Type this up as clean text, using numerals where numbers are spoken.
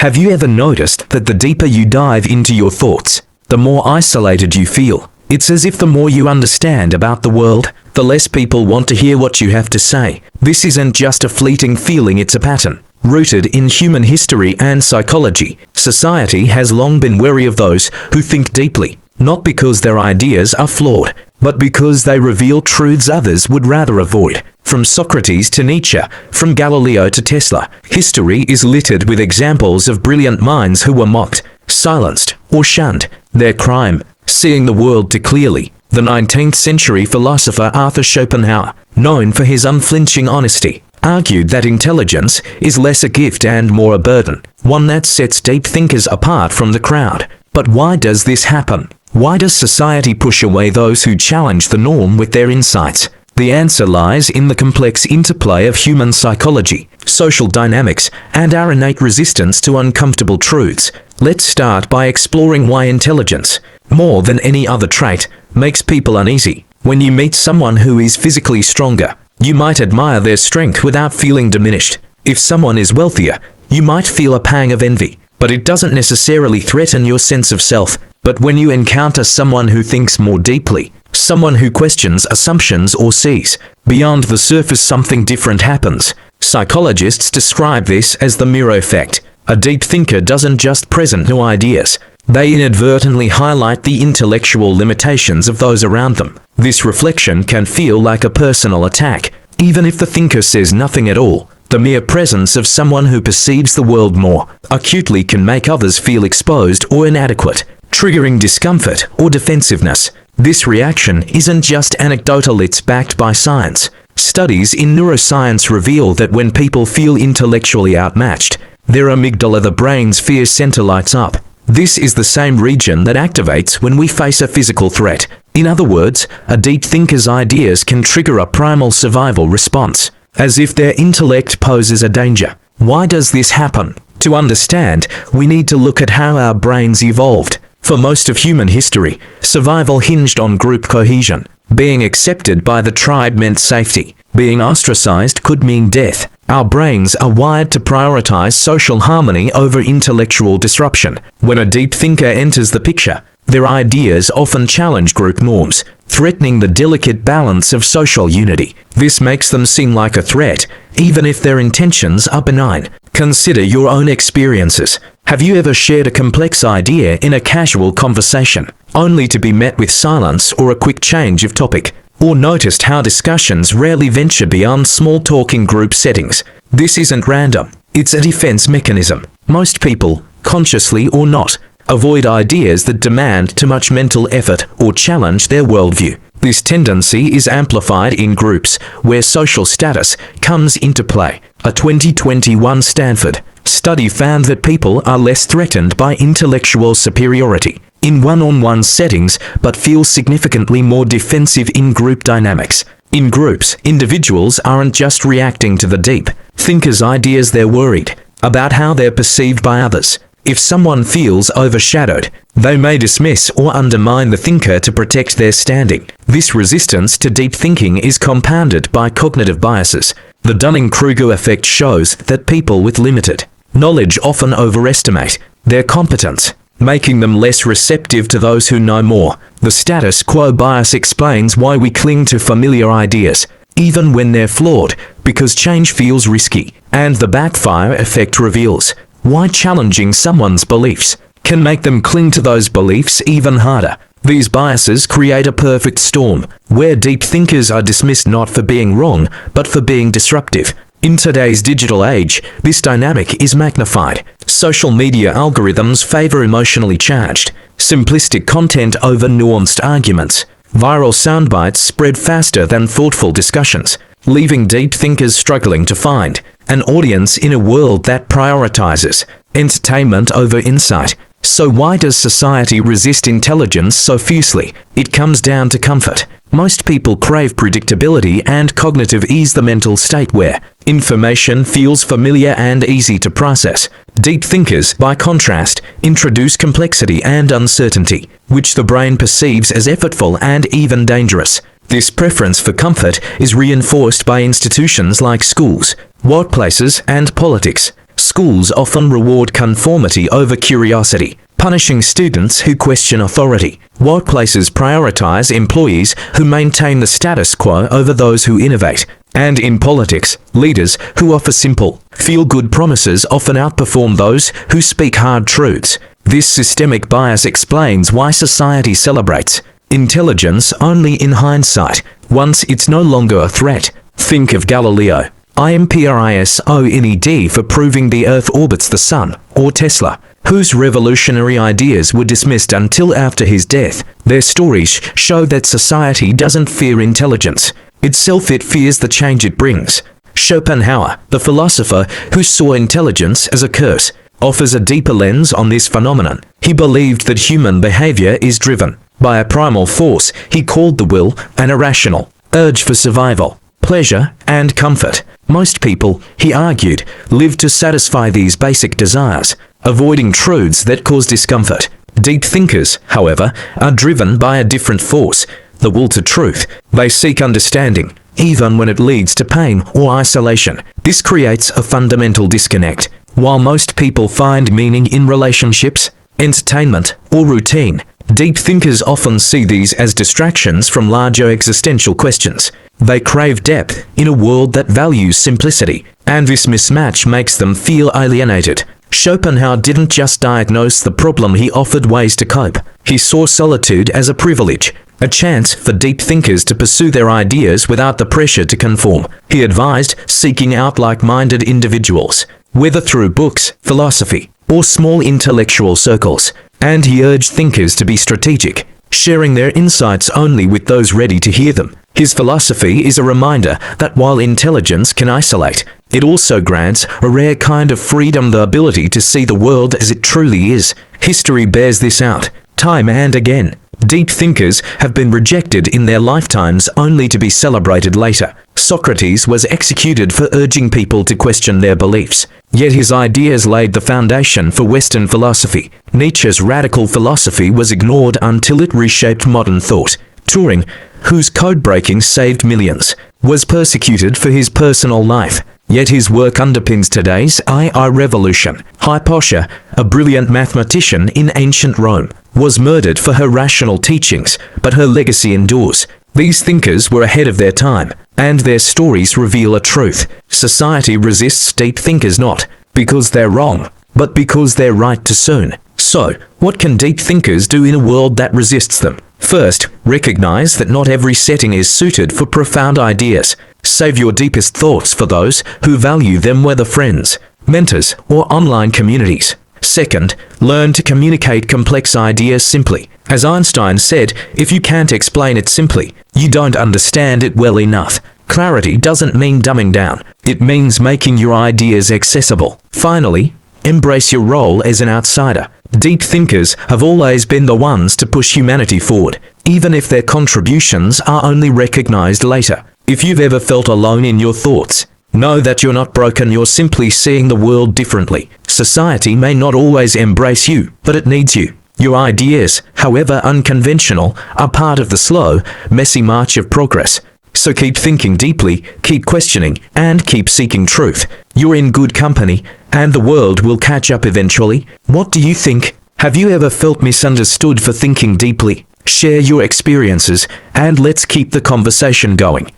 Have you ever noticed that the deeper you dive into your thoughts, the more isolated you feel? It's as if the more you understand about the world, the less people want to hear what you have to say. This isn't just a fleeting feeling, it's a pattern. Rooted in human history and psychology, society has long been wary of those who think deeply, not because their ideas are flawed, but because they reveal truths others would rather avoid. From Socrates to Nietzsche, from Galileo to Tesla, history is littered with examples of brilliant minds who were mocked, silenced, or shunned. Their crime: seeing the world too clearly. The 19th century philosopher Arthur Schopenhauer, known for his unflinching honesty, argued that intelligence is less a gift and more a burden, one that sets deep thinkers apart from the crowd. But why does this happen? Why does society push away those who challenge the norm with their insights? The answer lies in the complex interplay of human psychology, social dynamics, and our innate resistance to uncomfortable truths. Let's start by exploring why intelligence, more than any other trait, makes people uneasy. When you meet someone who is physically stronger, you might admire their strength without feeling diminished. If someone is wealthier, you might feel a pang of envy, but it doesn't necessarily threaten your sense of self. But when you encounter someone who thinks more deeply, someone who questions assumptions or sees beyond the surface, something different happens. Psychologists describe this as the mirror effect. A deep thinker doesn't just present new ideas, they inadvertently highlight the intellectual limitations of those around them. This reflection can feel like a personal attack, even if the thinker says nothing at all. The mere presence of someone who perceives the world more acutely can make others feel exposed or inadequate, triggering discomfort or defensiveness. This reaction isn't just anecdotal, it's backed by science. Studies in neuroscience reveal that when people feel intellectually outmatched, their amygdala, the brain's fear center, lights up. This is the same region that activates when we face a physical threat. In other words, a deep thinker's ideas can trigger a primal survival response, as if their intellect poses a danger. Why does this happen? To understand, we need to look at how our brains evolved. For most of human history, survival hinged on group cohesion. Being accepted by the tribe meant safety. Being ostracized could mean death. Our brains are wired to prioritize social harmony over intellectual disruption. When a deep thinker enters the picture, their ideas often challenge group norms, threatening the delicate balance of social unity. This makes them seem like a threat, even if their intentions are benign. Consider your own experiences. Have you ever shared a complex idea in a casual conversation, only to be met with silence or a quick change of topic? Or noticed how discussions rarely venture beyond small talk in group settings? This isn't random. It's a defense mechanism. Most people, consciously or not, avoid ideas that demand too much mental effort or challenge their worldview. This tendency is amplified in groups where social status comes into play. A 2021 Stanford study found that people are less threatened by intellectual superiority in one-on-one settings, but feel significantly more defensive in group dynamics. In groups, individuals aren't just reacting to the deep thinker's ideas, they're worried about how they're perceived by others. If someone feels overshadowed, they may dismiss or undermine the thinker to protect their standing. This resistance to deep thinking is compounded by cognitive biases. The Dunning-Kruger effect shows that people with limited knowledge often overestimate their competence, making them less receptive to those who know more. The status quo bias explains why we cling to familiar ideas, even when they're flawed, because change feels risky. And the backfire effect reveals why challenging someone's beliefs can make them cling to those beliefs even harder. These biases create a perfect storm, where deep thinkers are dismissed not for being wrong, but for being disruptive. In today's digital age, this dynamic is magnified. Social media algorithms favor emotionally charged, simplistic content over nuanced arguments. Viral soundbites spread faster than thoughtful discussions, leaving deep thinkers struggling to find an audience in a world that prioritizes entertainment over insight. So why does society resist intelligence so fiercely? It comes down to comfort. Most people crave predictability and cognitive ease, the mental state where information feels familiar and easy to process. Deep thinkers, by contrast, introduce complexity and uncertainty, which the brain perceives as effortful and even dangerous. This preference for comfort is reinforced by institutions like schools, workplaces, and politics. Schools often reward conformity over curiosity, punishing students who question authority. Workplaces prioritize employees who maintain the status quo over those who innovate. And in politics, leaders who offer simple, feel-good promises often outperform those who speak hard truths. This systemic bias explains why society celebrates intelligence only in hindsight, once it's no longer a threat. Think of Galileo, IMPRISONED, for proving the Earth orbits the Sun, or Tesla, whose revolutionary ideas were dismissed until after his death. Their stories show that society doesn't fear intelligence itself, it fears the change it brings. Schopenhauer, the philosopher who saw intelligence as a curse, offers a deeper lens on this phenomenon. He believed that human behavior is driven by a primal force he called the will, an irrational urge for survival, pleasure, and comfort. Most people, he argued, live to satisfy these basic desires, avoiding truths that cause discomfort. Deep thinkers, however, are driven by a different force, the will to truth. They seek understanding, even when it leads to pain or isolation. This creates a fundamental disconnect. While most people find meaning in relationships, entertainment, or routine, deep thinkers often see these as distractions from larger existential questions. They crave depth in a world that values simplicity, and this mismatch makes them feel alienated. Schopenhauer didn't just diagnose the problem, he offered ways to cope. He saw solitude as a privilege, a chance for deep thinkers to pursue their ideas without the pressure to conform. He advised seeking out like-minded individuals, whether through books, philosophy, or small intellectual circles. And he urged thinkers to be strategic, sharing their insights only with those ready to hear them. His philosophy is a reminder that while intelligence can isolate, it also grants a rare kind of freedom, the ability to see the world as it truly is. History bears this out, time and again. Deep thinkers have been rejected in their lifetimes only to be celebrated later. Socrates was executed for urging people to question their beliefs, yet his ideas laid the foundation for Western philosophy. Nietzsche's radical philosophy was ignored until it reshaped modern thought. Turing, whose code-breaking saved millions, was persecuted for his personal life, yet his work underpins today's AI revolution. Hypatia, a brilliant mathematician in ancient Rome, was murdered for her rational teachings, but her legacy endures. These thinkers were ahead of their time, and their stories reveal a truth. Society resists deep thinkers not because they're wrong, but because they're right too soon. So, what can deep thinkers do in a world that resists them? First, recognize that not every setting is suited for profound ideas. Save your deepest thoughts for those who value them, whether friends, mentors, or online communities. Second, learn to communicate complex ideas simply. As Einstein said, if you can't explain it simply, you don't understand it well enough. Clarity doesn't mean dumbing down. It means making your ideas accessible. Finally, embrace your role as an outsider. Deep thinkers have always been the ones to push humanity forward, even if their contributions are only recognized later. If you've ever felt alone in your thoughts, know that you're not broken, you're simply seeing the world differently. Society may not always embrace you, but it needs you. Your ideas, however unconventional, are part of the slow, messy march of progress. So keep thinking deeply, keep questioning, and keep seeking truth. You're in good company, and the world will catch up eventually. What do you think? Have you ever felt misunderstood for thinking deeply? Share your experiences, and let's keep the conversation going.